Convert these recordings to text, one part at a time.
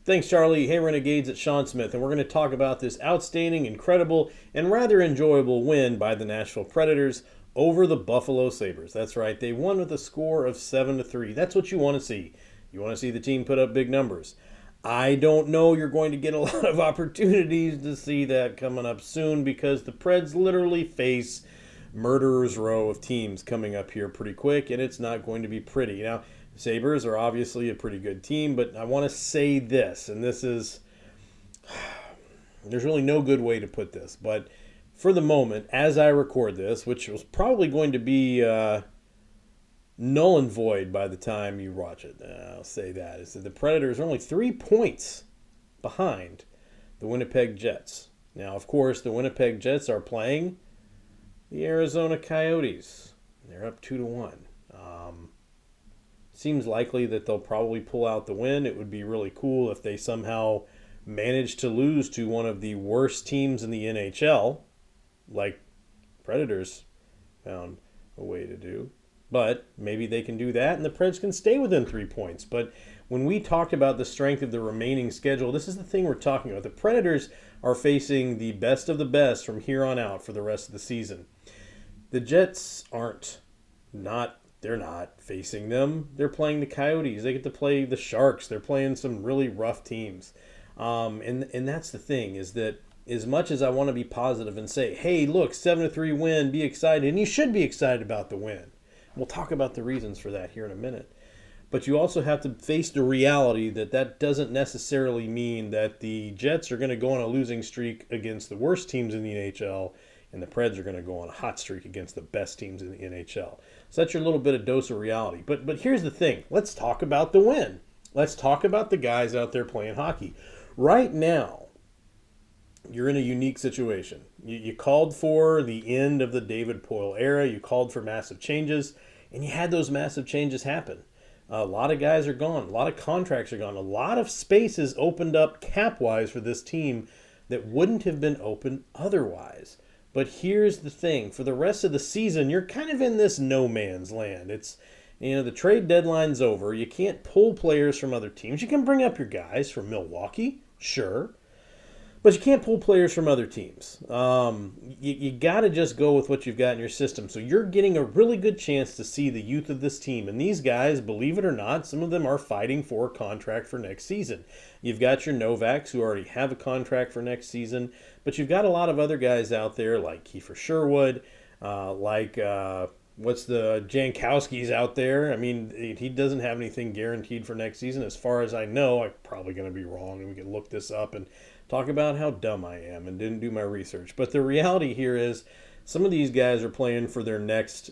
Thanks, Charlie. Hey, Renegades, it's Sean Smith, and we're going to talk about this outstanding, incredible, and rather enjoyable win by the Nashville Predators over the Buffalo Sabres. That's right, they won with a score of 7-3. That's what you want to see. You want to see the team put up big numbers. I don't know you're going to get a lot of opportunities to see that coming up soon because the Preds literally face murderer's row of teams coming up here pretty quick, and it's not going to be pretty. Now, Sabres are obviously a pretty good team, but I want to say this, and this is, there's really no good way to put this, but for the moment, as I record this, which was probably going to be null and void by the time you watch it, I'll say that, is that the Predators are only 3 points behind the Winnipeg Jets. Now, of course, the Winnipeg Jets are playing the Arizona Coyotes. They're up 2-1. Seems likely that they'll probably pull out the win. It would be really cool if they somehow managed to lose to one of the worst teams in the NHL, like Predators found a way to do. But maybe they can do that, and the Preds can stay within 3 points. But when we talked about the strength of the remaining schedule, this is the thing we're talking about. The Predators are facing the best of the best from here on out for the rest of the season. The Jets they're not facing them. They're playing the Coyotes. They get to play the Sharks. They're playing some really rough teams. And that's the thing, is that as much as I want to be positive and say, hey, look, 7-3 win, be excited, and you should be excited about the win. We'll talk about the reasons for that here in a minute. But you also have to face the reality that that doesn't necessarily mean that the Jets are going to go on a losing streak against the worst teams in the NHL, and the Preds are going to go on a hot streak against the best teams in the NHL. So that's your little bit of dose of reality. But here's the thing. Let's talk about the win. Let's talk about the guys out there playing hockey. Right now, you're in a unique situation. You called for the end of the David Poile era. You called for massive changes, and you had those massive changes happen. A lot of guys are gone. A lot of contracts are gone. A lot of spaces opened up cap-wise for this team that wouldn't have been open otherwise. But here's the thing. For the rest of the season, you're kind of in this no man's land. It's, the trade deadline's over. You can't pull players from other teams. You can bring up your guys from Milwaukee, sure. But you can't pull players from other teams. You got to just go with what you've got in your system. So you're getting a really good chance to see the youth of this team. And these guys, believe it or not, some of them are fighting for a contract for next season. You've got your Novaks who already have a contract for next season. But you've got a lot of other guys out there like Kiefer Sherwood, what's the Jankowski's out there. I mean, he doesn't have anything guaranteed for next season. As far as I know, I'm probably going to be wrong, and we can look this up and talk about how dumb I am and didn't do my research. But the reality here is some of these guys are playing for their next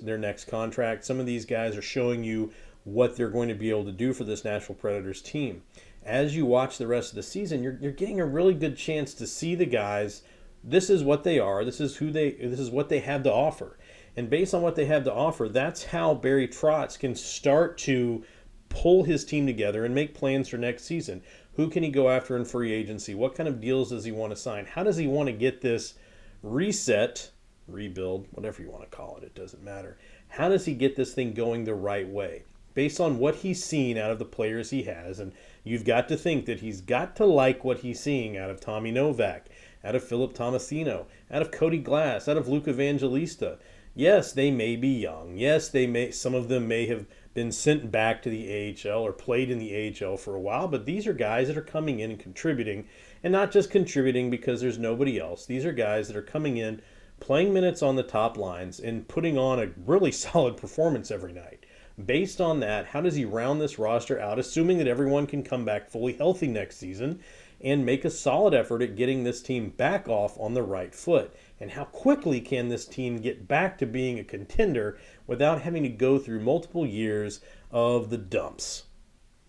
contract. Some of these guys are showing you what they're going to be able to do for this Nashville Predators team. As you watch the rest of the season, you're getting a really good chance to see the guys. This is what they are. This is what they have to offer. And based on what they have to offer, that's how Barry Trotz can start to pull his team together and make plans for next season. Who can he go after in free agency? What kind of deals does he want to sign? How does he want to get this reset, rebuild, whatever you want to call it, it doesn't matter. How does he get this thing going the right way? Based on what he's seen out of the players he has, and you've got to think that he's got to like what he's seeing out of Tommy Novak, out of Philip Tomasino, out of Cody Glass, out of Luke Evangelista. Yes, they may be young. Yes, some of them may have been sent back to the AHL or played in the AHL for a while, but these are guys that are coming in and contributing, and not just contributing because there's nobody else. These are guys that are coming in, playing minutes on the top lines, and putting on a really solid performance every night. Based on that, how does he round this roster out, assuming that everyone can come back fully healthy next season, and make a solid effort at getting this team back off on the right foot? And how quickly can this team get back to being a contender without having to go through multiple years of the dumps?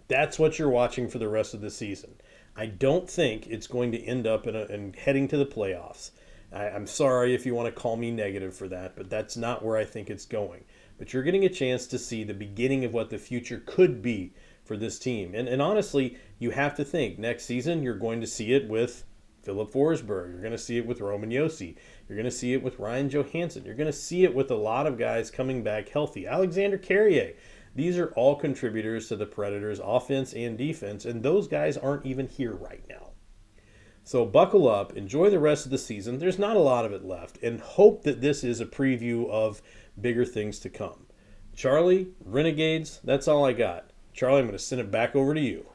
That's what you're watching for the rest of the season. I don't think it's going to end up in heading to the playoffs. I'm sorry if you want to call me negative for that, but that's not where I think it's going. But you're getting a chance to see the beginning of what the future could be for this team. And honestly, you have to think next season you're going to see it with Philip Forsberg. You're going to see it with Roman Josi. You're going to see it with Ryan Johansson. You're going to see it with a lot of guys coming back healthy. Alexander Carrier. These are all contributors to the Predators' offense and defense, and those guys aren't even here right now. So buckle up, enjoy the rest of the season. There's not a lot of it left, and hope that this is a preview of bigger things to come. Charlie, Renegades, that's all I got. Charlie, I'm going to send it back over to you.